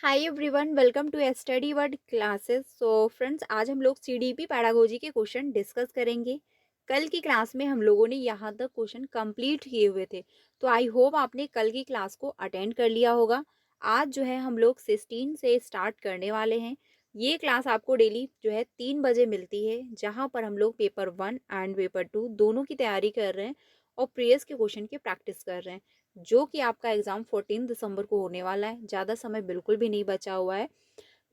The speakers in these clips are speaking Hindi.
Hi everyone, welcome to study word classes. So friends, आज हम लोग सीडीपी पैडागोजी के क्वेश्चन डिस्कस करेंगे। कल की क्लास में हम लोगों ने यहाँ तक क्वेश्चन कंप्लीट किए हुए थे, तो आई होप आपने कल की क्लास को अटेंड कर लिया होगा। आज जो है हम लोग 16 से स्टार्ट करने वाले हैं। ये क्लास आपको डेली जो है 3 बजे मिलती है, जहाँ पर हम लोग पेपर 1 एंड पेपर 2 दोनों की तैयारी कर रहे हैं और प्रीवियस के क्वेश्चन की प्रैक्टिस कर रहे हैं, जो कि आपका एग्ज़ाम 14 दिसंबर को होने वाला है। ज़्यादा समय बिल्कुल भी नहीं बचा हुआ है।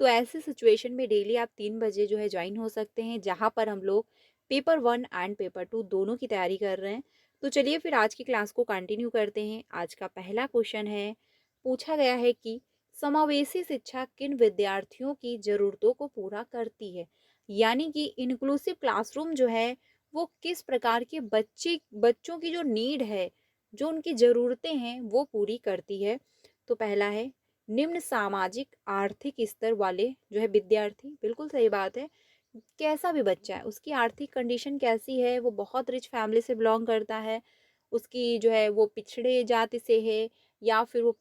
तो ऐसे सिचुएशन में डेली आप 3 बजे जो है ज्वाइन हो सकते हैं, जहाँ पर हम लोग पेपर 1 एंड पेपर 2 दोनों की तैयारी कर रहे हैं। तो चलिए फिर आज की क्लास को कंटिन्यू करते हैं। आज का पहला क्वेश्चन है, पूछा गया है कि समावेशी शिक्षा किन विद्यार्थियों की ज़रूरतों को पूरा करती है। यानी कि इंक्लूसिव क्लासरूम जो है वो किस प्रकार के बच्चों की जो नीड है, जो उनकी ज़रूरतें हैं वो पूरी करती है। तो पहला है, निम्न सामाजिक आर्थिक स्तर वाले जो है विद्यार्थी। बिल्कुल सही बात है। कैसा भी बच्चा है, उसकी आर्थिक कंडीशन कैसी है, वो बहुत रिच फैमिली से बिलोंग करता है, उसकी जो है वो पिछड़े जाति से है, या फिर वो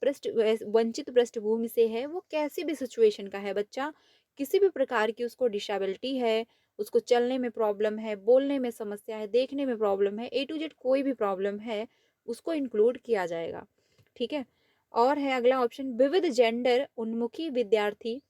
वंचित पृष्ठभूमि से है, वो कैसी भी सिचुएशन का है बच्चा, किसी भी प्रकार की उसको डिसेबिलिटी है, उसको चलने में प्रॉब्लम है, बोलने में समस्या है, देखने में प्रॉब्लम है, ए टू जेड कोई भी प्रॉब्लम है, उसको इंक्लूड किया जाएगा। ठीक है। और है अगला ऑप्शन, विविध जेंडर उन्मुखी विद्यार्थी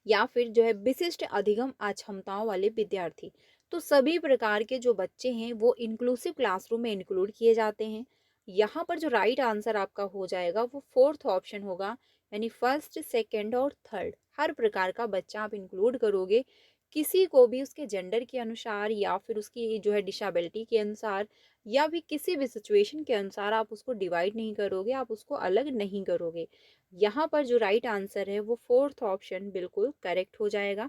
या फिर जो है विशिष्ट अधिगम अक्षमताओं वाले विद्यार्थी। तो सभी प्रकार के जो बच्चे हैं वो इंक्लूसिव क्लासरूम में इंक्लूड किए जाते हैं। यहाँ पर जो राइट आंसर आपका हो जाएगा वो फोर्थ ऑप्शन होगा, यानी फर्स्ट, सेकंड और थर्ड, हर प्रकार का बच्चा आप इंक्लूड करोगे। किसी को भी उसके जेंडर के अनुसार या फिर उसकी जो है डिसेबिलिटी के अनुसार या भी किसी भी सिचुएशन के अनुसार आप उसको डिवाइड नहीं करोगे, आप उसको अलग नहीं करोगे। यहाँ पर जो राइट आंसर है वो फोर्थ ऑप्शन बिल्कुल करेक्ट हो जाएगा।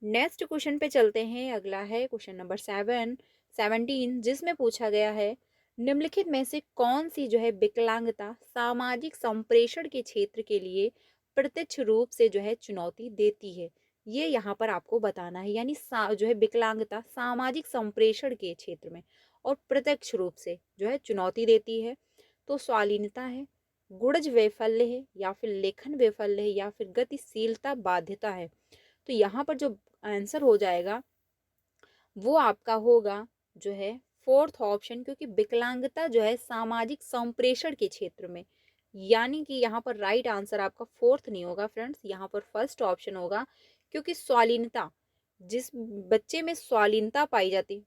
नेक्स्ट क्वेश्चन पे चलते हैं। अगला है क्वेश्चन नंबर 17, जिसमें पूछा गया है, निम्नलिखित में से कौन सी जो है विकलांगता सामाजिक संप्रेषण के क्षेत्र के लिए प्रत्यक्ष रूप से जो है चुनौती देती है। ये यहाँ पर आपको बताना है, यानी जो है विकलांगता सामाजिक संप्रेषण के क्षेत्र में और प्रत्यक्ष रूप से जो है चुनौती देती है। तो स्वालीनता है, गुणज वैफल्य है, या फिर लेखन वैफल्य है, या फिर गतिशीलता बाध्यता है। तो यहाँ पर जो आंसर हो जाएगा वो आपका होगा जो है फोर्थ ऑप्शन, क्योंकि विकलांगता जो है सामाजिक संप्रेषण के क्षेत्र में, यानी कि यहाँ पर राइट आंसर आपका फोर्थ नहीं होगा फ्रेंड्स, यहाँ पर फर्स्ट ऑप्शन होगा। क्योंकि स्वालीनता, जिस बच्चे में स्वालीनता पाई जाती,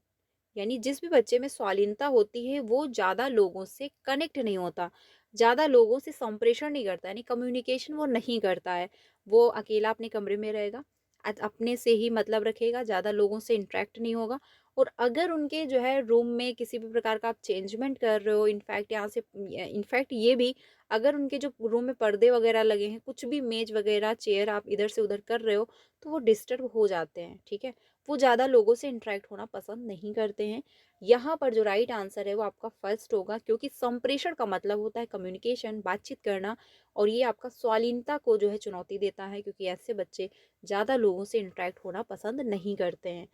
यानी जिस भी बच्चे में स्वालीनता होती है वो ज़्यादा लोगों से कनेक्ट नहीं होता, ज़्यादा लोगों से संप्रेषण नहीं करता, यानी कम्युनिकेशन वो नहीं करता है। वो अकेला अपने कमरे में रहेगा, अपने से ही मतलब रखेगा, ज़्यादा लोगों से इंटरेक्ट नहीं होगा। और अगर उनके जो है रूम में किसी भी प्रकार का आप चेंजमेंट कर रहे हो, इनफैक्ट यहाँ से इनफैक्ट ये भी, अगर उनके जो रूम में पर्दे वगैरह लगे हैं, कुछ भी मेज वगैरह चेयर आप इधर से उधर कर रहे हो, तो वो डिस्टर्ब हो जाते हैं। ठीक है। वो ज़्यादा लोगों से इंटरेक्ट होना पसंद नहीं करते हैं। यहाँ पर जो राइट आंसर है वो आपका फर्स्ट होगा, क्योंकि संप्रेषण का मतलब होता है कम्युनिकेशन, बातचीत करना, और ये आपका स्वालीनता को जो है चुनौती देता है, क्योंकि ऐसे बच्चे ज़्यादा लोगों से इंटरेक्ट होना पसंद नहीं करते हैं।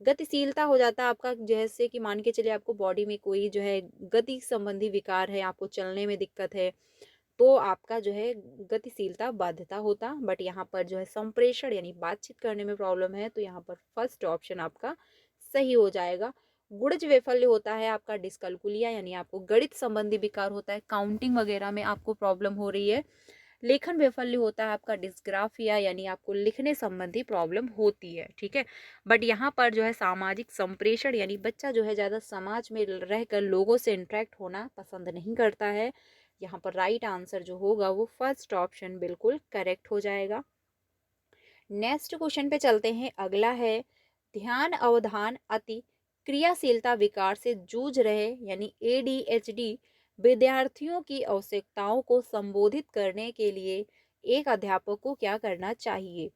गतिशीलता हो जाता है आपका, जैसे कि मान के चलिए आपको बॉडी में कोई जो है गति संबंधी विकार है, आपको चलने में दिक्कत है, तो आपका जो है गतिशीलता बाध्यता होता। बट यहाँ पर जो है संप्रेषण यानी बातचीत करने में प्रॉब्लम है, तो यहाँ पर फर्स्ट ऑप्शन आपका सही हो जाएगा। गुणज वैफल्य होता है आपका डिस्कल्कुलिया, यानी आपको गणित संबंधी विकार होता है, काउंटिंग वगैरह में आपको प्रॉब्लम हो रही है। लेखन वैफल्य होता है आपका डिस्ग्राफिया, यानी आपको लिखने संबंधी प्रॉब्लम होती है। ठीक है। बट यहाँ पर जो है सामाजिक संप्रेषण, यानी बच्चा जो है ज़्यादा समाज में रहकर लोगों से इंटरेक्ट होना पसंद नहीं करता है। यहाँ पर राइट आंसर जो होगा वो फर्स्ट ऑप्शन बिल्कुल करेक्ट हो जाएगा। नेक्स्ट क्वेश्चन पे चलते हैं। अगला है, ध्यान अवधान अति क्रियाशीलता विकार से जूझ रहे यानी एडीएचडी विद्यार्थियों की आवश्यकताओं को संबोधित करने के लिए एक अध्यापक को क्या करना चाहिए।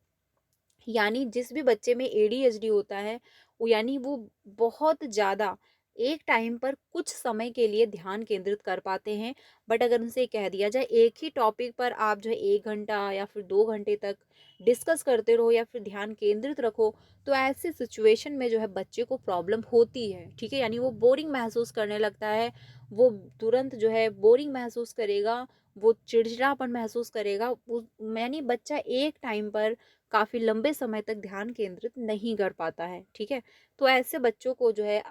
यानी जिस भी बच्चे में एडीएचडी होता है, वो यानी वो बहुत ज़्यादा एक टाइम पर कुछ समय के लिए ध्यान केंद्रित कर पाते हैं। बट अगर उनसे कह दिया जाए एक ही टॉपिक पर आप जो है 1 घंटा या फिर 2 घंटे तक डिस्कस करते रहो या फिर ध्यान केंद्रित रखो, तो ऐसी सिचुएशन में जो है बच्चे को प्रॉब्लम होती है। ठीक है। यानी वो बोरिंग महसूस करने लगता है, वो तुरंत जो है बोरिंग महसूस करेगा, वो चिड़चिड़ापन महसूस करेगा, यानी बच्चा एक टाइम पर काफ़ी लंबे समय तक ध्यान केंद्रित नहीं कर पाता है, ठीक है। तो ऐसे बच्चों को जो है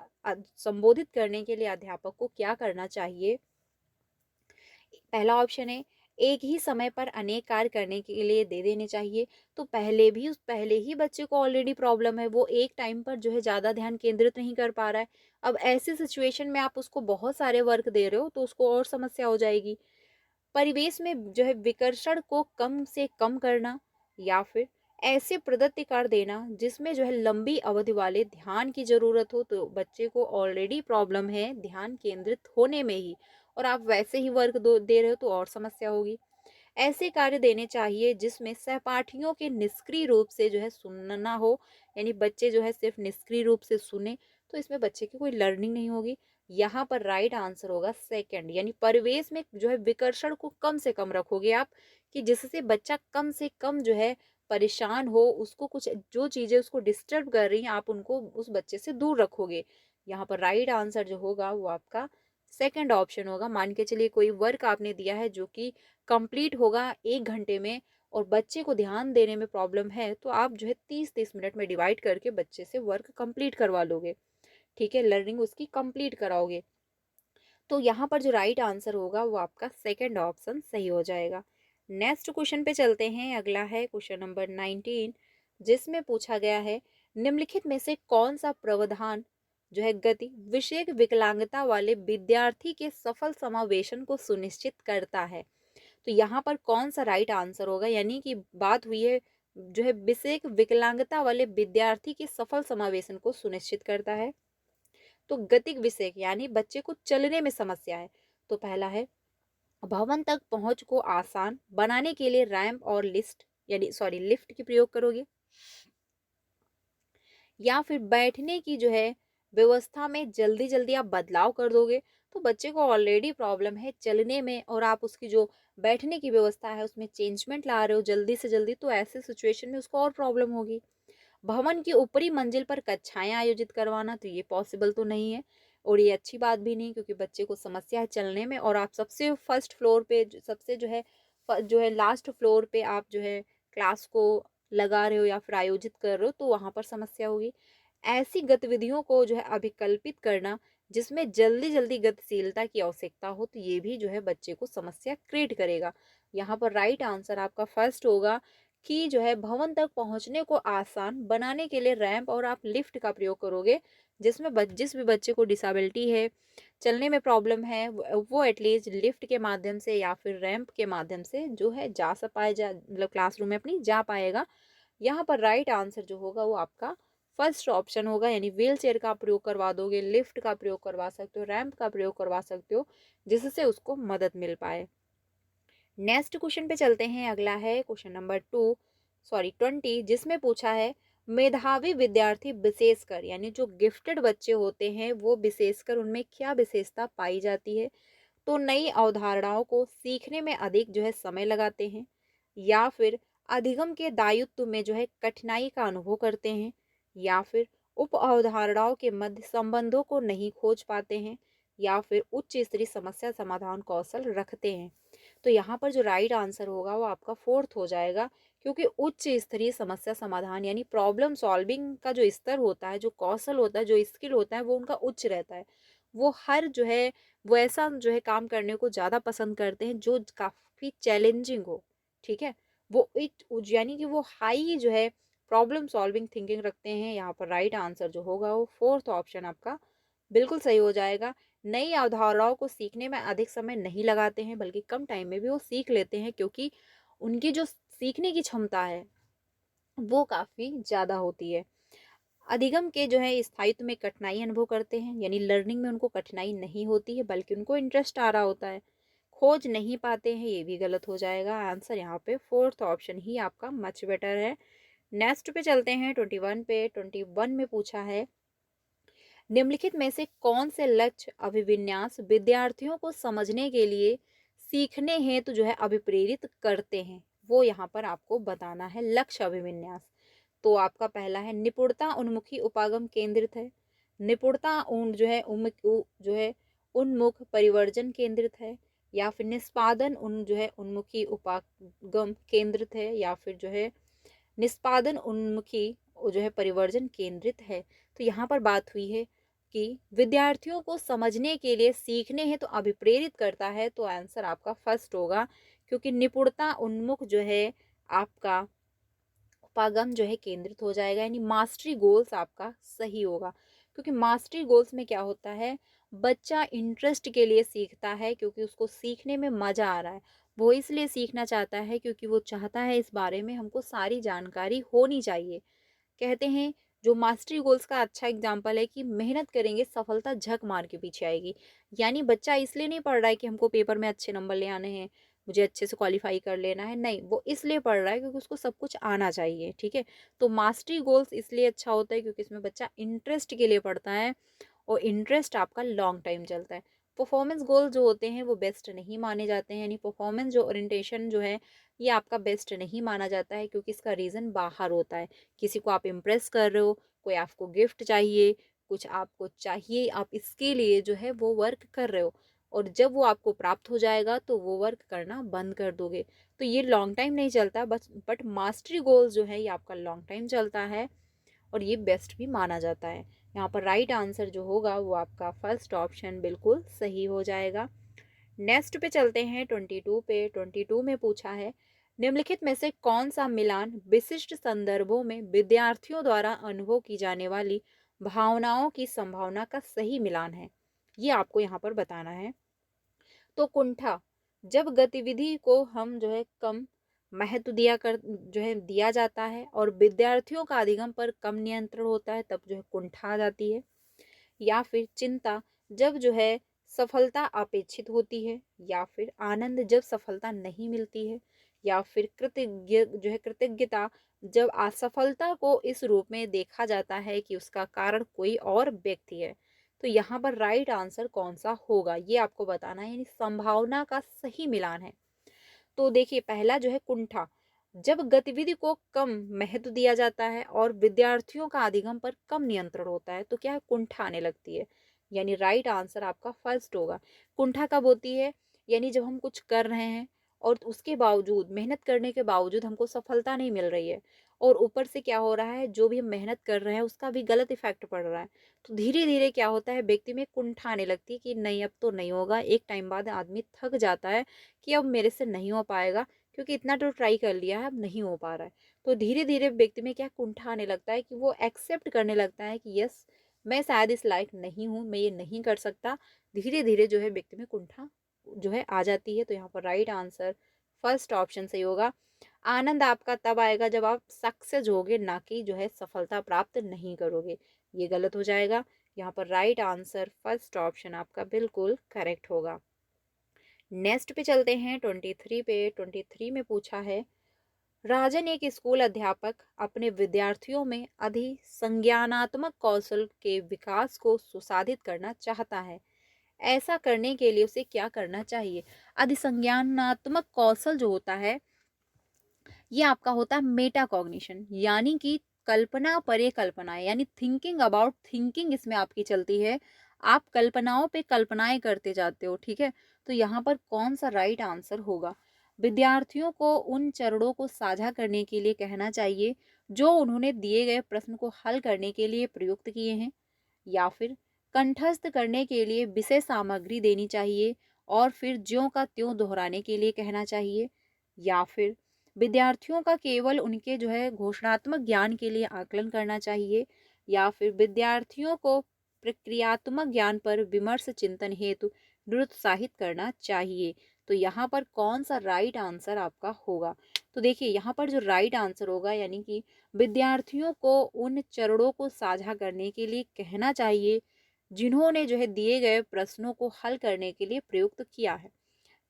संबोधित करने के लिए अध्यापक को क्या करना चाहिए। पहला ऑप्शन है, एक ही समय पर अनेक कार्य करने के लिए दे देने चाहिए। तो पहले ही बच्चे को ऑलरेडी प्रॉब्लम है, वो एक टाइम पर जो है ज़्यादा ध्यान केंद्रित नहीं कर पा रहा है। अब ऐसी सिचुएशन में आप उसको बहुत सारे वर्क दे रहे हो तो उसको और समस्या हो जाएगी। परिवेश में जो है विकर्षण को कम से कम करना, या फिर ऐसे प्रदत्ति कर देना जिसमें जो है लंबी अवधि वाले ध्यान की जरूरत हो। तो बच्चे को ऑलरेडी प्रॉब्लम है ध्यान केंद्रित होने में ही, और आप वैसे ही वर्क दे रहे हो तो और समस्या होगी। ऐसे कार्य देने चाहिए जिसमें सहपाठियों के निष्क्रिय रूप से जो है सुनना हो, यानी बच्चे जो है सिर्फ निष्क्रिय रूप से सुने, तो इसमें बच्चे की कोई लर्निंग नहीं होगी। यहाँ पर राइट आंसर होगा सेकंड, यानी परिवेश में जो है विकर्षण को कम से कम रखोगे आप, कि जिससे बच्चा कम से कम जो है परेशान हो, उसको कुछ जो चीजें उसको डिस्टर्ब कर रही हैं आप उनको उस बच्चे से दूर रखोगे। यहाँ पर राइट आंसर जो होगा वो आपका सेकंड ऑप्शन होगा। मान के चलिए कोई वर्क आपने दिया है जो कि कंप्लीट होगा 1 घंटे में, और बच्चे को ध्यान देने में प्रॉब्लम है, तो आप जो है 30-30 मिनट में डिवाइड करके बच्चे से वर्क कंप्लीट करवा लोगे, ठीक है, लर्निंग उसकी कंप्लीट कराओगे। तो यहाँ पर जो राइट आंसर होगा वो आपका सेकंड ऑप्शन सही हो जाएगा। नेक्स्ट क्वेश्चन पे चलते हैं। अगला है क्वेश्चन नंबर 19, जिसमें पूछा गया है निम्नलिखित में से कौन सा प्रावधान जो है गति विषयक विकलांगता वाले विद्यार्थी के सफल समावेशन को सुनिश्चित करता है। तो यहाँ पर कौन सा राइट आंसर होगा, यानी कि बात हुई है जो है विषयक विकलांगता वाले विद्यार्थी के सफल समावेशन को सुनिश्चित करता है। तो गतिक विषयक यानी बच्चे को चलने में समस्या है। तो पहला है भवन तक पहुंच को आसान बनाने के लिए रैंप और लिफ्ट की प्रयोग करोगे, या फिर बैठने की जो है व्यवस्था में जल्दी जल्दी आप बदलाव कर दोगे। तो बच्चे को ऑलरेडी प्रॉब्लम है चलने में, और आप उसकी जो बैठने की व्यवस्था है उसमें चेंजमेंट ला रहे हो जल्दी से जल्दी, तो ऐसे सिचुएशन में उसको और प्रॉब्लम होगी। भवन की ऊपरी मंजिल पर कक्षाएं आयोजित करवाना, तो ये पॉसिबल तो नहीं है, और ये अच्छी बात भी नहीं, क्योंकि बच्चे को समस्या है चलने में, और आप सबसे फर्स्ट फ्लोर पे सबसे जो है लास्ट फ्लोर पे आप जो है क्लास को लगा रहे हो या फिर आयोजित कर रहे हो, तो वहां पर समस्या होगी। ऐसी गतिविधियों को जो है अभिकल्पित करना जिसमें जल्दी जल्दी गतिशीलता की आवश्यकता हो, तो ये भी जो है बच्चे को समस्या क्रिएट करेगा। यहाँ पर राइट आंसर आपका फर्स्ट होगा, कि जो है भवन तक पहुंचने को आसान बनाने के लिए रैंप और आप लिफ्ट का प्रयोग करोगे, जिसमें जिस भी बच्चे को डिसेबिलिटी है, चलने में प्रॉब्लम है, वो एटलीस्ट लिफ्ट के माध्यम से या फिर रैंप के माध्यम से जो है जा सा पाए जा मतलब क्लासरूम में अपनी जा पाएगा। यहाँ पर राइट आंसर जो होगा वो आपका फर्स्ट ऑप्शन होगा, यानी व्हील चेयर का प्रयोग करवा दोगे, लिफ्ट का प्रयोग करवा सकते हो, रैंप का प्रयोग करवा सकते हो, जिससे उसको मदद मिल पाए। नेक्स्ट क्वेश्चन पे चलते हैं। अगला है क्वेश्चन नंबर 20, जिसमें पूछा है मेधावी विद्यार्थी विशेषकर, यानी जो गिफ्टेड बच्चे होते हैं वो विशेषकर उनमें क्या विशेषता पाई जाती है। तो नई अवधारणाओं को सीखने में अधिक जो है समय लगाते हैं, या फिर अधिगम के दायित्व में जो है कठिनाई का अनुभव करते हैं, या फिर उप अवधारणाओं के मध्य संबंधों को नहीं खोज पाते हैं, या फिर उच्च स्तरीय समस्या समाधान कौशल रखते हैं। तो यहाँ पर जो राइट आंसर होगा वो आपका फोर्थ हो जाएगा, क्योंकि उच्च स्तरीय समस्या समाधान यानी प्रॉब्लम सॉल्विंग का जो स्तर होता है, जो कौशल होता है, जो स्किल होता है, वो उनका उच्च रहता है। वो हर जो है वो ऐसा जो है काम करने को ज़्यादा पसंद करते हैं जो काफ़ी चैलेंजिंग हो, ठीक है। वो एक यानी कि वो हाई जो है प्रॉब्लम सॉल्विंग थिंकिंग रखते हैं। यहाँ पर राइट आंसर जो होगा वो फोर्थ ऑप्शन आपका बिल्कुल सही हो जाएगा। नई अवधारणाओं को सीखने में अधिक समय नहीं लगाते हैं, बल्कि कम टाइम में भी वो सीख लेते हैं, क्योंकि उनकी जो सीखने की क्षमता है वो काफ़ी ज़्यादा होती है। अधिगम के जो है स्थायित्व में कठिनाई अनुभव करते हैं, यानी लर्निंग में उनको कठिनाई नहीं होती है बल्कि उनको इंटरेस्ट आ रहा होता है। खोज नहीं पाते हैं, ये भी गलत हो जाएगा। आंसर यहाँ पे फोर्थ ऑप्शन ही आपका मच बेटर है। नेक्स्ट पे चलते हैं 21 पे। 21 में पूछा है निम्नलिखित में से कौन से लक्ष्य अभिविन्यास विद्यार्थियों को समझने के लिए सीखने हेतु जो है अभिप्रेरित करते हैं, वो यहाँ पर आपको बताना है लक्ष्य अभिविन्यास। तो आपका पहला है निपुणता उन्मुखी उपागम केंद्रित है, निपुणता जो है जो है उन्मुख परिवर्जन केंद्रित है, या फिर निष्पादन उन्मुखी उपागम केंद्रित है, या फिर जो है निष्पादन उन्मुखी जो है परिवर्जन केंद्रित है। तो यहाँ पर बात हुई है कि विद्यार्थियों को समझने के लिए सीखने हैं तो अभिप्रेरित करता है, तो आंसर आपका फर्स्ट होगा, क्योंकि निपुणता उन्मुख जो है आपका उपागम जो है केंद्रित हो जाएगा, यानी मास्टरी गोल्स आपका सही होगा। क्योंकि मास्टरी गोल्स में क्या होता है, बच्चा इंटरेस्ट के लिए सीखता है, क्योंकि उसको सीखने में मजा आ रहा है। वो इसलिए सीखना चाहता है क्योंकि वो चाहता है इस बारे में हमको सारी जानकारी होनी चाहिए। कहते हैं जो मास्टरी गोल्स का अच्छा एग्जाम्पल है कि मेहनत करेंगे सफलता झक मार के पीछे आएगी। यानी बच्चा इसलिए नहीं पढ़ रहा है कि हमको पेपर में अच्छे नंबर ले आने हैं, मुझे अच्छे से क्वालिफाई कर लेना है, नहीं, वो इसलिए पढ़ रहा है क्योंकि उसको सब कुछ आना चाहिए। ठीक है, तो मास्टरी गोल्स इसलिए अच्छा होता है क्योंकि इसमें बच्चा इंटरेस्ट के लिए पढ़ता है, और इंटरेस्ट आपका लॉन्ग टाइम चलता है। परफॉर्मेंस गोल जो होते हैं वो बेस्ट नहीं माने जाते हैं, यानी परफॉर्मेंस जो ओरिएंटेशन जो है ये आपका बेस्ट नहीं माना जाता है, क्योंकि इसका रीज़न बाहर होता है। किसी को आप इम्प्रेस कर रहे हो, कोई आपको गिफ्ट चाहिए, कुछ आपको चाहिए, आप इसके लिए जो है वो वर्क कर रहे हो, और जब वो आपको प्राप्त हो जाएगा तो वो वर्क करना बंद कर दोगे। तो ये लॉन्ग टाइम नहीं चलता, बस बट मास्टरी गोल जो है ये आपका लॉन्ग टाइम चलता है, और ये बेस्ट भी माना जाता है। यहाँ पर राइट आंसर जो होगा वो आपका फर्स्ट ऑप्शन बिल्कुल सही हो जाएगा। नेक्स्ट पे चलते हैं 22 पे। 22 में पूछा है, निम्नलिखित में से कौन सा मिलान विशिष्ट संदर्भों में विद्यार्थियों द्वारा अनुभव की जाने वाली भावनाओं की संभावना का सही मिलान है, ये आपको यहाँ पर बताना है। तो कुंठा, जब गतिविधि को हम जो है कम महत्व दिया जाता है और विद्यार्थियों का अधिगम पर कम नियंत्रण होता है, तब जो है कुंठा आ जाती है। या फिर चिंता, जब जो है सफलता अपेक्षित होती है। या फिर आनंद, जब सफलता नहीं मिलती है। या फिर कृतज्ञता, जब असफलता को इस रूप में देखा जाता है कि उसका कारण कोई और व्यक्ति है। तो यहाँ पर राइट आंसर कौन सा होगा ये आपको बताना है, यानी संभावना का सही मिलान है। तो देखिए पहला जो है कुंठा, जब गतिविधि को कम महत्व दिया जाता है और विद्यार्थियों का अधिगम पर कम नियंत्रण होता है, तो क्या है, कुंठा आने लगती है। यानी राइट आंसर आपका फर्स्ट होगा। कुंठा कब होती है, यानी जब हम कुछ कर रहे हैं और उसके बावजूद, मेहनत करने के बावजूद हमको सफलता नहीं मिल रही है, और ऊपर से क्या हो रहा है, जो भी हम मेहनत कर रहे हैं उसका भी गलत इफेक्ट पड़ रहा है, तो धीरे धीरे क्या होता है, व्यक्ति में कुंठा आने लगती है कि नहीं अब तो नहीं होगा। एक टाइम बाद आदमी थक जाता है कि अब मेरे से नहीं हो पाएगा, क्योंकि इतना तो ट्राई कर लिया है, अब नहीं हो पा रहा है। तो धीरे धीरे व्यक्ति में क्या कुंठा आने लगता है कि वो एक्सेप्ट करने लगता है कि यस, मैं शायद इस लायक नहीं हूँ, मैं ये नहीं कर सकता। धीरे धीरे जो है व्यक्ति में कुंठा जो है आ जाती है। तो यहाँ पर राइट आंसर फर्स्ट ऑप्शन सही होगा। आनंद आपका तब आएगा जब आप सक्सेस होगे, ना कि जो है सफलता प्राप्त नहीं करोगे, ये गलत हो जाएगा। यहाँ पर राइट आंसर फर्स्ट ऑप्शन आपका बिल्कुल करेक्ट होगा। नेक्स्ट पे चलते हैं 23 पे। 23 में पूछा है, राजन एक स्कूल अध्यापक अपने विद्यार्थियों में संज्ञानात्मक कौशल के विकास को सुसाधित करना चाहता है। ऐसा करने के लिए उसे क्या करना चाहिए। अधिसंज्ञानात्मक कौशल जो होता है ये आपका होता है मेटा कॉग्निशन, यानी कि कल्पना परे कल्पनाएं, यानी थिंकिंग अबाउट थिंकिंग इसमें आपकी चलती है। आप कल्पनाओं पे कल्पनाएं करते जाते हो। ठीक है, तो यहाँ पर कौन सा राइट आंसर होगा। विद्यार्थियों को उन चरणों को साझा करने के लिए कहना चाहिए जो उन्होंने दिए गए प्रश्न को हल करने के लिए प्रयुक्त किए हैं। या फिर कंठस्थ करने के लिए विषय सामग्री देनी चाहिए और फिर ज्यों का त्यों दोहराने के लिए कहना चाहिए। या फिर विद्यार्थियों का केवल उनके जो है घोषणात्मक ज्ञान के लिए आकलन करना चाहिए। या फिर विद्यार्थियों को प्रक्रियात्मक ज्ञान पर विमर्श चिंतन हेतु निरुत्साहित करना चाहिए। तो यहाँ पर कौन सा राइट आंसर आपका होगा। तो देखिए यहाँ पर जो राइट आंसर होगा, यानी कि विद्यार्थियों को उन चरणों को साझा करने के लिए कहना चाहिए जिन्होंने जो है दिए गए प्रश्नों को हल करने के लिए प्रयुक्त किया है।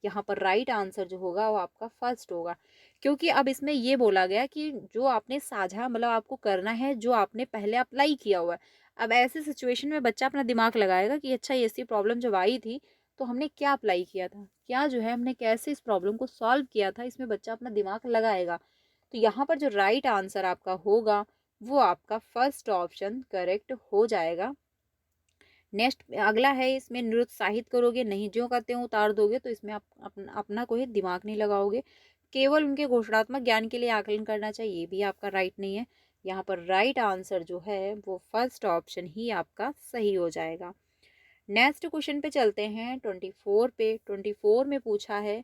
यहाँ पर राइट आंसर जो होगा वो आपका फर्स्ट होगा, क्योंकि अब इसमें ये बोला गया कि जो आपने साझा मतलब आपको करना है जो आपने पहले अप्लाई किया हुआ है। अब ऐसे सिचुएशन में बच्चा अपना दिमाग लगाएगा कि अच्छा ये ऐसी प्रॉब्लम जब आई थी तो हमने क्या अप्लाई किया था, क्या जो है हमने कैसे इस प्रॉब्लम को सॉल्व किया था, इसमें बच्चा अपना दिमाग लगाएगा। तो यहाँ पर जो राइट आंसर आपका होगा वो आपका फर्स्ट ऑप्शन करेक्ट हो जाएगा। नेक्स्ट अगला है, इसमें निरुत्साहित करोगे, नहीं ज्यों का त्यों उतार दोगे तो इसमें आप अपना कोई दिमाग नहीं लगाओगे, केवल उनके घोषणात्मक ज्ञान के लिए आकलन करना चाहिए, ये भी आपका राइट नहीं है। यहाँ पर राइट आंसर जो है वो फर्स्ट ऑप्शन ही आपका सही हो जाएगा। नेक्स्ट क्वेश्चन पे चलते हैं 24 पे। 24 में पूछा है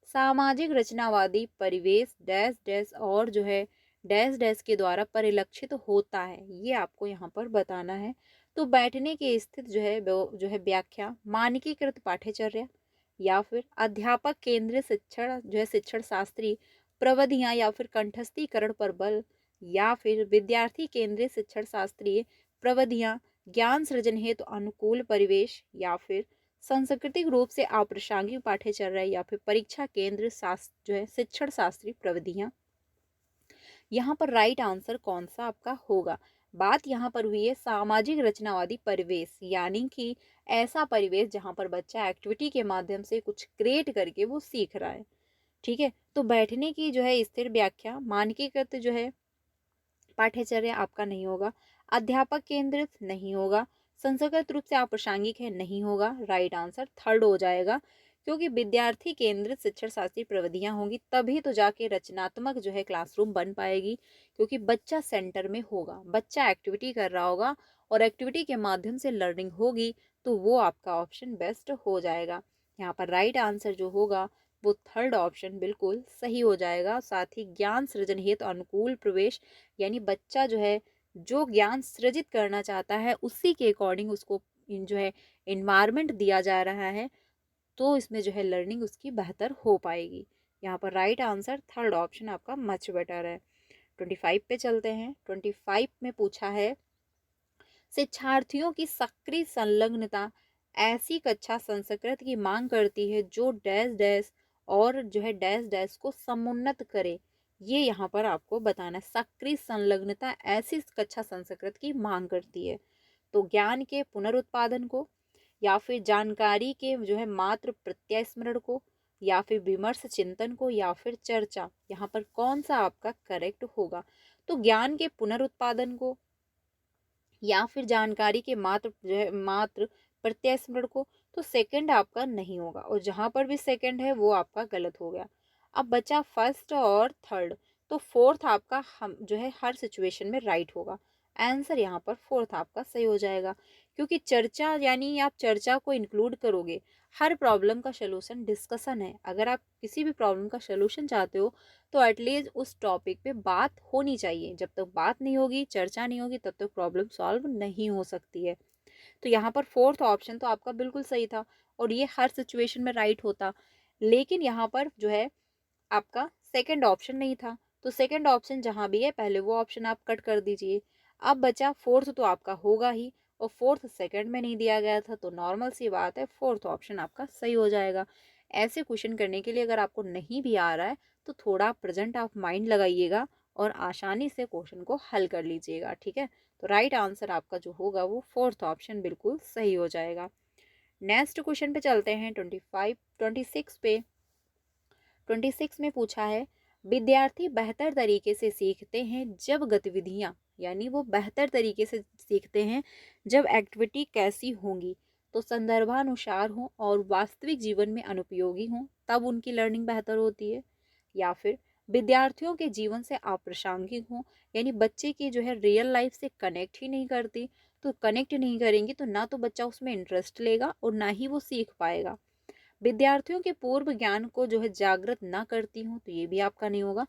सामाजिक रचनावादी परिवेश डैश डैश और जो है डैश डैश के द्वारा परिलक्षित होता है, ये आपको यहाँ पर बताना है। तो बैठने की स्थिति जो है वो जो है व्याख्या, मानकीकृत पाठ्यचर्या, या फिर अध्यापक केंद्रीय शिक्षण जो है शिक्षण शास्त्री प्रविधियां या फिर कंठस्थीकरण पर बल, या फिर विद्यार्थी केंद्रीय शिक्षण शास्त्रीय प्रविधियां ज्ञान सृजन हेतु अनुकूल परिवेश, या फिर सांस्कृतिक रूप से अप्रासंगिक पाठ्यचर्या, या फिर परीक्षा केंद्र शास्त्र जो है शिक्षण शास्त्री प्रविधियां। यहाँ पर राइट आंसर कौन सा आपका होगा? बात यहाँ पर हुई है सामाजिक रचनावादी परिवेश, यानी कि ऐसा परिवेश जहाँ पर बच्चा एक्टिविटी के माध्यम से कुछ क्रिएट करके वो सीख रहा है। ठीक है, तो बैठने की जो है स्थिर व्याख्या, मानकीकृत जो है पाठ्यचर्या आपका नहीं होगा, अध्यापक केंद्रित नहीं होगा, संस्कृत रूप से अप्रासंगिक है नहीं होगा, राइट आंसर थर्ड हो जाएगा। क्योंकि विद्यार्थी केंद्रित शिक्षण शास्त्री प्रविधियां होंगी तभी तो जाके रचनात्मक जो है क्लासरूम बन पाएगी, क्योंकि बच्चा सेंटर में होगा, बच्चा एक्टिविटी कर रहा होगा और एक्टिविटी के माध्यम से लर्निंग होगी, तो वो आपका ऑप्शन बेस्ट हो जाएगा। यहाँ पर राइट आंसर जो होगा वो थर्ड ऑप्शन बिल्कुल सही हो जाएगा। साथ ही ज्ञान सृजन हेतु अनुकूल प्रवेश, यानी बच्चा जो है जो ज्ञान सृजित करना चाहता है उसी के अकॉर्डिंग उसको जो है इन्वायरमेंट दिया जा रहा है, तो इसमें जो है लर्निंग उसकी बेहतर हो पाएगी। यहाँ पर राइट आंसर थर्ड ऑप्शन आपका मच बेटर है। 25 पे चलते हैं। 25 में पूछा है शिक्षार्थियों की सक्रिय संलग्नता ऐसी कक्षा संस्कृत की मांग करती है जो डैश डैश और जो है डैश डैश को समुन्नत करे, ये यहाँ पर आपको बताना है। सक्रिय संलग्नता ऐसी कक्षा संस्कृत की मांग करती है, तो ज्ञान के पुनरुत्पादन को, या फिर जानकारी के जो है मात्र प्रत्यय स्मरण को, या फिर विमर्श चिंतन को, या फिर चर्चा, यहाँ पर कौन सा आपका करेक्ट होगा? तो ज्ञान के पुनरुत्पादन को या फिर जानकारी के मात्र जो है मात्र प्रत्यय स्मरण को, तो सेकंड आपका नहीं होगा, और जहां पर भी सेकंड है वो आपका गलत हो गया। अब बचा फर्स्ट और थर्ड, तो फोर्थ आपका हम जो है हर सिचुएशन में राइट होगा। आंसर यहाँ पर फोर्थ आपका सही हो जाएगा, क्योंकि चर्चा यानी आप चर्चा को इंक्लूड करोगे। हर प्रॉब्लम का सोल्यूशन डिस्कशन है, अगर आप किसी भी प्रॉब्लम का सोल्यूशन चाहते हो तो एटलीस्ट उस टॉपिक पे बात होनी चाहिए। जब तक बात नहीं होगी, चर्चा नहीं होगी, तब तक प्रॉब्लम सॉल्व नहीं हो सकती है। तो यहाँ पर फोर्थ ऑप्शन तो आपका बिल्कुल सही था और ये हर सिचुएशन में राइट होता, लेकिन यहाँ पर जो है आपका सेकंड ऑप्शन नहीं था, तो सेकंड ऑप्शन जहाँ भी है पहले वो ऑप्शन आप कट कर दीजिए। अब बचा फोर्थ, तो आपका होगा ही, और फोर्थ सेकंड में नहीं दिया गया था, तो नॉर्मल सी बात है फोर्थ ऑप्शन आपका सही हो जाएगा। ऐसे क्वेश्चन करने के लिए अगर आपको नहीं भी आ रहा है तो थोड़ा प्रेजेंट ऑफ माइंड लगाइएगा और आसानी से क्वेश्चन को हल कर लीजिएगा। ठीक है, तो राइट आंसर आपका जो होगा वो फोर्थ ऑप्शन बिल्कुल सही हो जाएगा। नेक्स्ट क्वेश्चन पे चलते हैं 26 पे। 26 में पूछा है विद्यार्थी बेहतर तरीके से सीखते हैं जब गतिविधियां, यानी वो बेहतर तरीके से सीखते हैं जब एक्टिविटी कैसी होंगी, तो संदर्भानुसार हो और वास्तविक जीवन में अनुपयोगी हो, तब उनकी लर्निंग बेहतर होती है, या फिर विद्यार्थियों के जीवन से अप्रासंगिक हो, यानी बच्चे की जो है रियल लाइफ से कनेक्ट ही नहीं करती, तो कनेक्ट नहीं करेंगी तो ना तो बच्चा उसमें इंटरेस्ट लेगा और ना ही वो सीख पाएगा। विद्यार्थियों के पूर्व ज्ञान को जो है जागृत ना करती हूँ, तो ये भी आपका नहीं होगा,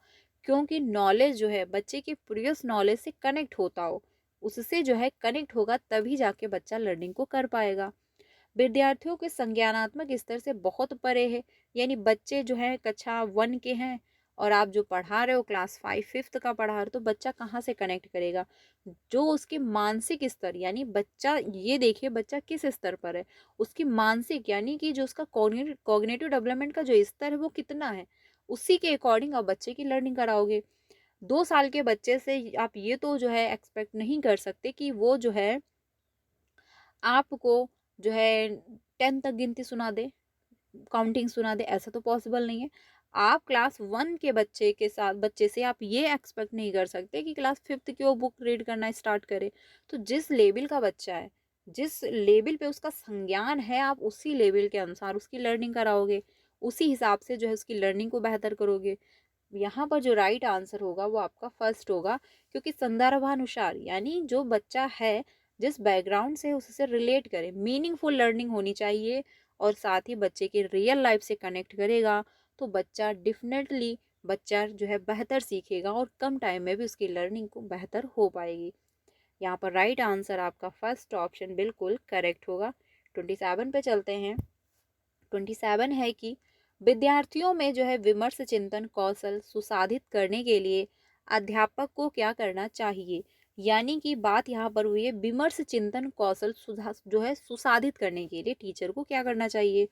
क्योंकि नॉलेज जो है बच्चे की प्रीवियस नॉलेज से कनेक्ट होता हो, उससे जो है कनेक्ट होगा तभी जाके बच्चा लर्निंग को कर पाएगा। विद्यार्थियों के संज्ञानात्मक स्तर से बहुत परे है, यानी बच्चे जो है कक्षा 1 के हैं और आप जो पढ़ा रहे हो क्लास 5 5th का पढ़ा रहे हो, तो बच्चा कहाँ से कनेक्ट करेगा? जो उसके मानसिक स्तर, यानी बच्चा ये देखिए बच्चा किस स्तर पर है, उसकी मानसिक यानी कि जो उसका कॉग्निटिव डेवलपमेंट का जो स्तर है वो कितना है, उसी के अकॉर्डिंग आप बच्चे की लर्निंग कराओगे। 2 साल के बच्चे से आप ये तो जो है एक्सपेक्ट नहीं कर सकते कि वो जो है आपको जो है 10 तक गिनती सुना दे, काउंटिंग सुना दे, ऐसा तो पॉसिबल नहीं है। आप क्लास 1 के बच्चे से आप ये एक्सपेक्ट नहीं कर सकते कि क्लास 5th की वो बुक रीड करना स्टार्ट करे। तो जिस लेवल का बच्चा है जिस लेवल पे उसका संज्ञान है आप उसी लेवल के अनुसार उसकी लर्निंग कराओगे, उसी हिसाब से जो है उसकी लर्निंग को बेहतर करोगे। यहाँ पर जो राइट आंसर होगा वो आपका फर्स्ट होगा, क्योंकि संदर्भानुसार यानी जो बच्चा है जिस बैकग्राउंड से उससे रिलेट करे, मीनिंगफुल लर्निंग होनी चाहिए और साथ ही बच्चे के रियल लाइफ से कनेक्ट करेगा, तो बच्चा डेफिनेटली बच्चा जो है बेहतर सीखेगा और कम टाइम में भी उसकी लर्निंग को बेहतर हो पाएगी। यहाँ पर राइट आंसर आपका फर्स्ट ऑप्शन बिल्कुल करेक्ट होगा। 27 पे चलते हैं। 27 है कि विद्यार्थियों में जो है विमर्श चिंतन कौशल सुसाधित करने के लिए अध्यापक को क्या करना चाहिए। यानी कि बात यहाँ पर हुई है विमर्श चिंतन कौशल सुधा जो है सुसाधित करने के लिए टीचर को क्या करना चाहिए।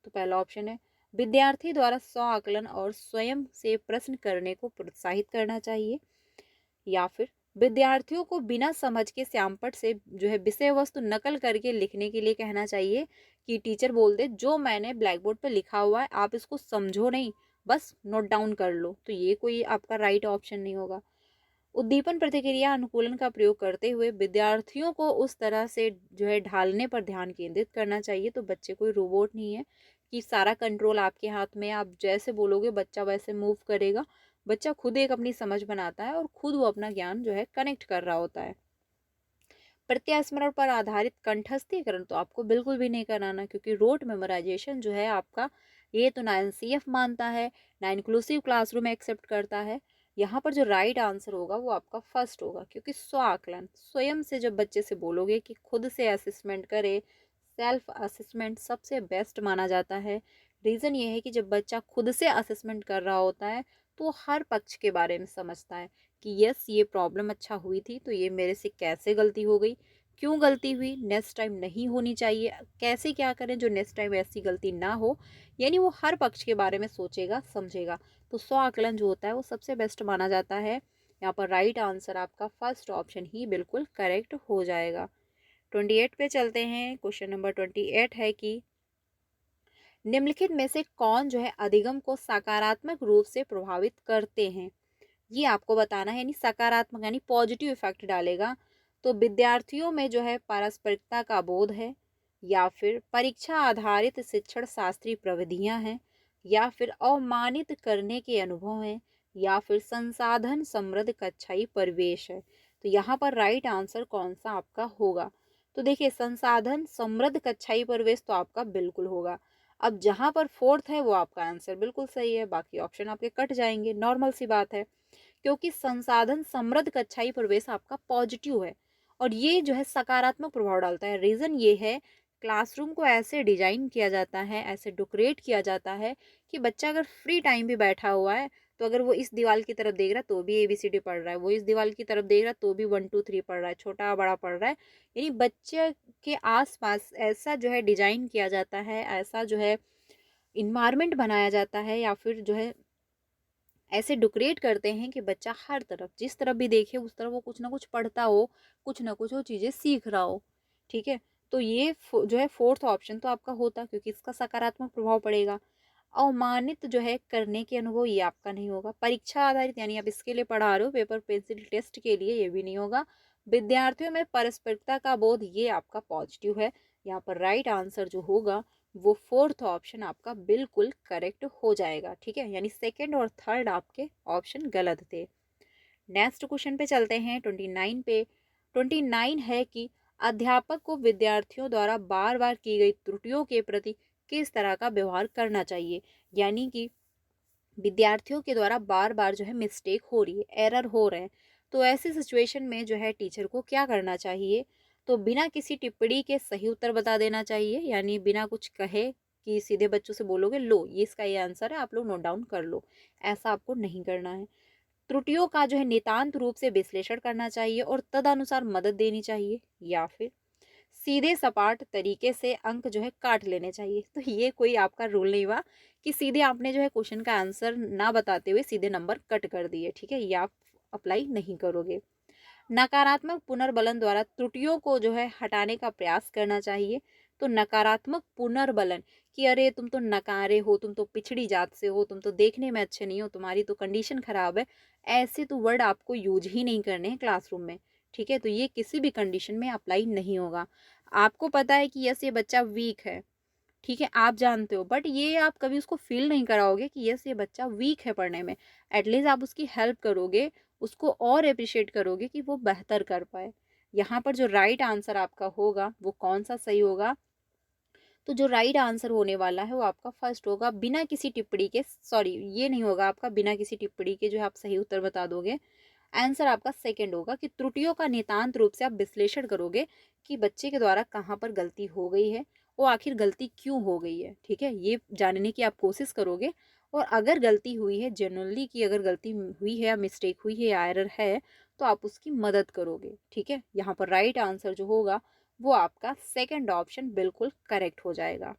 तो पहला ऑप्शन है विद्यार्थी द्वारा स्व आकलन और स्वयं से प्रश्न करने को प्रोत्साहित करना चाहिए, या फिर विद्यार्थियों को बिना समझ के श्यामपट्ट से जो है विषय वस्तु नकल करके लिखने के लिए कहना चाहिए कि टीचर बोल दे जो मैंने ब्लैक बोर्ड पर लिखा हुआ है आप इसको समझो नहीं, बस नोट डाउन कर लो। तो ये कोई आपका राइट ऑप्शन नहीं होगा। उद्दीपन प्रतिक्रिया अनुकूलन का प्रयोग करते हुए विद्यार्थियों को उस तरह से जो है ढालने पर ध्यान केंद्रित करना चाहिए। तो बच्चे कोई रोबोट नहीं है कि सारा कंट्रोल आपके हाथ में, आप जैसे बोलोगे बच्चा वैसे मूव करेगा। बच्चा खुद एक अपनी समझ बनाता है और खुद वो अपना ज्ञान जो है कनेक्ट कर रहा होता है। प्रत्यास्मरण पर आधारित कंठस्थीकरण तो आपको बिल्कुल भी नहीं कराना, क्योंकि रोट मेमोराइजेशन जो है आपका ये तो ना एनसीएफ मानता है ना इंक्लूसिव क्लासरूम एक्सेप्ट करता है। यहाँ पर जो राइट आंसर होगा वो आपका फर्स्ट होगा, क्योंकि स्व आकलन स्वयं से जब बच्चे से बोलोगे कि खुद से असेसमेंट करे, सेल्फ असेसमेंट सबसे बेस्ट माना जाता है। रीज़न ये है कि जब बच्चा खुद से असेसमेंट कर रहा होता है तो वो हर पक्ष के बारे में समझता है कि यस ये प्रॉब्लम अच्छा हुई थी तो ये मेरे से कैसे गलती हो गई, क्यों गलती हुई, नेक्स्ट टाइम नहीं होनी चाहिए, कैसे क्या करें जो नेक्स्ट टाइम ऐसी गलती ना हो। यानी वो हर पक्ष के बारे में सोचेगा समझेगा। तो स्व आकलन जो होता है वो सबसे बेस्ट माना जाता है। यहाँ पर राइट आंसर आपका फर्स्ट ऑप्शन ही बिल्कुल करेक्ट हो जाएगा। 28 पे चलते हैं। क्वेश्चन नंबर 28 है कि निम्नलिखित में से कौन जो है अधिगम को सकारात्मक रूप से प्रभावित करते हैं। ये आपको बताना है, यानी सकारात्मक यानी पॉजिटिव इफेक्ट डालेगा। तो विद्यार्थियों में जो है पारस्परिकता का बोध है, या फिर परीक्षा आधारित शिक्षण शास्त्रीय प्रविधियां हैं, या फिर अवमानित करने के अनुभव हैं, या फिर संसाधन समृद्ध कक्षाई परिवेश है। तो यहाँ पर राइट आंसर कौन सा आपका होगा। तो देखिए संसाधन समृद्ध कक्षाई परिवेश तो आपका बिल्कुल होगा। अब जहाँ पर फोर्थ है वो आपका आंसर बिल्कुल सही है, बाकी ऑप्शन आपके कट जाएंगे, नॉर्मल सी बात है, क्योंकि संसाधन समृद्ध कक्षाई प्रवेश आपका पॉजिटिव है और ये जो है सकारात्मक प्रभाव डालता है। रीज़न ये है क्लासरूम को ऐसे डिजाइन किया जाता है, ऐसे डेकोरेट किया जाता है कि बच्चा अगर फ्री टाइम भी बैठा हुआ है तो अगर वो इस दीवार की तरफ देख रहा है तो भी ABCD पढ़ रहा है, वो इस दीवार की तरफ देख रहा है तो भी 1 2 3 पढ़ रहा है, छोटा बड़ा पढ़ रहा है। यानी बच्चे के आसपास ऐसा जो है डिजाइन किया जाता है, ऐसा जो है इन्वायरमेंट बनाया जाता है, या फिर जो है ऐसे डेकोरेट करते हैं कि बच्चा हर तरफ जिस तरफ भी देखे उस तरफ वो कुछ ना कुछ पढ़ता हो, कुछ ना कुछ वो चीज़ें सीख रहा हो। ठीक है, तो ये जो है फोर्थ ऑप्शन तो आपका होता, क्योंकि इसका सकारात्मक प्रभाव पड़ेगा। अवमानित जो है करने के अनुभव ये आपका नहीं होगा। परीक्षा आधारित यानी आप इसके लिए पढ़ा रहे हो पेपर पेंसिल टेस्ट के लिए, ये भी नहीं होगा। विद्यार्थियों में पारस्परिकता का बोध ये आपका पॉजिटिव है। यहाँ पर राइट आंसर जो होगा वो फोर्थ ऑप्शन आपका बिल्कुल करेक्ट हो जाएगा। ठीक है, यानी सेकंड और थर्ड आपके ऑप्शन गलत थे। नेक्स्ट क्वेश्चन पे चलते हैं 29 पे। 29 है कि अध्यापक को विद्यार्थियों द्वारा बार बार की गई त्रुटियों के प्रति किस तरह का व्यवहार करना चाहिए। यानी कि विद्यार्थियों के द्वारा बार बार जो है मिस्टेक हो रही है, एरर हो रहे हैं, तो ऐसी सिचुएशन में जो है टीचर को क्या करना चाहिए। तो बिना किसी टिप्पणी के सही उत्तर बता देना चाहिए, यानी बिना कुछ कहे कि सीधे बच्चों से बोलोगे लो ये इसका ये आंसर है आप लोग नोट डाउन कर लो, ऐसा आपको नहीं करना है। त्रुटियों का जो है नितांत रूप से विश्लेषण करना चाहिए और तदनुसार मदद देनी चाहिए, या फिर सीधे सपाट तरीके से अंक जो है काट लेने चाहिए। तो ये कोई आपका रूल नहीं हुआ कि सीधे आपने जो है क्वेश्चन का आंसर ना बताते हुए सीधे नंबर कट कर दिए। ठीक है, ये आप अप्लाई नहीं करोगे। नकारात्मक पुनर्बलन द्वारा त्रुटियों को जो है हटाने का प्रयास करना चाहिए। तो नकारात्मक पुनर्बलन कि अरे तुम तो नकारे हो, तुम तो पिछड़ी जात से हो, तुम तो देखने में अच्छे नहीं हो, तुम्हारी तो कंडीशन खराब है, ऐसे तो वर्ड आपको यूज ही नहीं करने हैं क्लासरूम में। ठीक है, तो ये किसी भी कंडीशन में अप्लाई नहीं होगा। आपको पता है कि यस ये बच्चा वीक है, ठीक है, आप जानते हो, बट ये आप कभी उसको फील नहीं कराओगे कि यस ये बच्चा वीक है पढ़ने में। एटलीस्ट आप उसकी हेल्प करोगे, उसको और अप्रिशिएट करोगे कि वो बेहतर कर पाए। यहाँ पर जो राइट आंसर आपका होगा वो कौन सा सही होगा? तो जो राइट आंसर होने वाला है वो आपका फर्स्ट होगा, बिना किसी टिप्पणी के, सॉरी ये नहीं होगा आपका बिना किसी टिप्पणी के जो है आप सही उत्तर बता दोगे। आंसर आपका सेकंड होगा कि त्रुटियों का नितांत रूप से आप विश्लेषण करोगे कि बच्चे के द्वारा कहाँ पर गलती हो गई है और आखिर गलती क्यों हो गई है, ठीक है, ये जानने की आप कोशिश करोगे। और अगर गलती हुई है जनरली की, अगर गलती हुई है या मिस्टेक हुई है या एरर है, तो आप उसकी मदद करोगे, ठीक है। यहाँ पर राइट आंसर जो होगा वो आपका सेकंड ऑप्शन बिल्कुल करेक्ट हो जाएगा।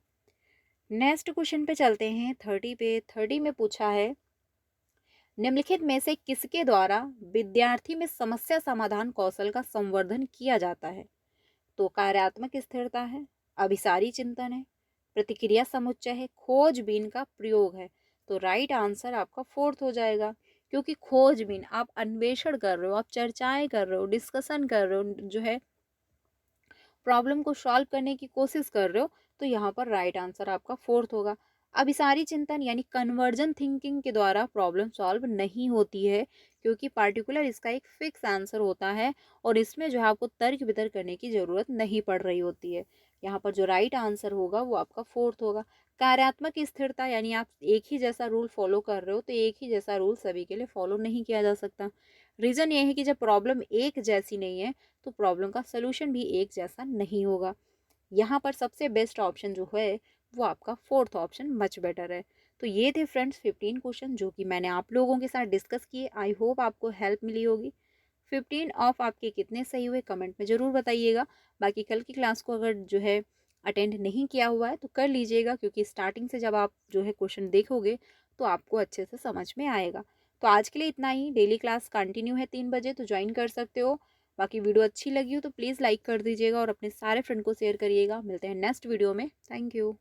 नेक्स्ट क्वेश्चन पे चलते हैं 30 पे। 30 में पूछा है, निम्नलिखित में से किसके द्वारा विद्यार्थी में समस्या समाधान कौशल का संवर्धन किया जाता है? तो कार्यात्मक स्थिरता है, अभिसारी चिंतन है, प्रतिक्रिया समुच्चय है, खोजबीन का प्रयोग है। तो राइट आंसर आपका फोर्थ हो जाएगा, क्योंकि खोजबीन आप अन्वेषण कर रहे हो, आप चर्चाएं कर रहे हो, डिस्कशन कर रहे हो, जो है प्रॉब्लम को सॉल्व करने की कोशिश कर रहे हो, तो यहाँ पर राइट आंसर आपका फोर्थ होगा। अभिसारी चिंतन यानी कन्वर्जन थिंकिंग के द्वारा प्रॉब्लम सॉल्व नहीं होती है, क्योंकि पार्टिकुलर इसका एक फिक्स आंसर होता है और इसमें जो है आपको तर्क वितर्क करने की ज़रूरत नहीं पड़ रही होती है। यहाँ पर जो राइट आंसर होगा वो आपका फोर्थ होगा। कार्यात्मक स्थिरता यानी आप एक ही जैसा रूल फॉलो कर रहे हो, तो एक ही जैसा रूल सभी के लिए फॉलो नहीं किया जा सकता। रीज़न ये है कि जब प्रॉब्लम एक जैसी नहीं है तो प्रॉब्लम का सलूशन भी एक जैसा नहीं होगा। यहाँ पर सबसे बेस्ट ऑप्शन जो है वो आपका फोर्थ ऑप्शन मच बेटर है। तो ये थे फ्रेंड्स 15 क्वेश्चन जो कि मैंने आप लोगों के साथ डिस्कस किए। आई होप आपको हेल्प मिली होगी। 15 ऑफ आपके कितने सही हुए कमेंट में ज़रूर बताइएगा। बाकी कल की क्लास को अगर जो है अटेंड नहीं किया हुआ है तो कर लीजिएगा, क्योंकि स्टार्टिंग से जब आप जो है क्वेश्चन देखोगे तो आपको अच्छे से समझ में आएगा। तो आज के लिए इतना ही। डेली क्लास कंटिन्यू है 3 बजे, तो ज्वाइन कर सकते हो। बाकी वीडियो अच्छी लगी हो तो प्लीज़ लाइक कर दीजिएगा और अपने सारे फ्रेंड को शेयर करिएगा। मिलते हैं नेक्स्ट वीडियो में। Thank you.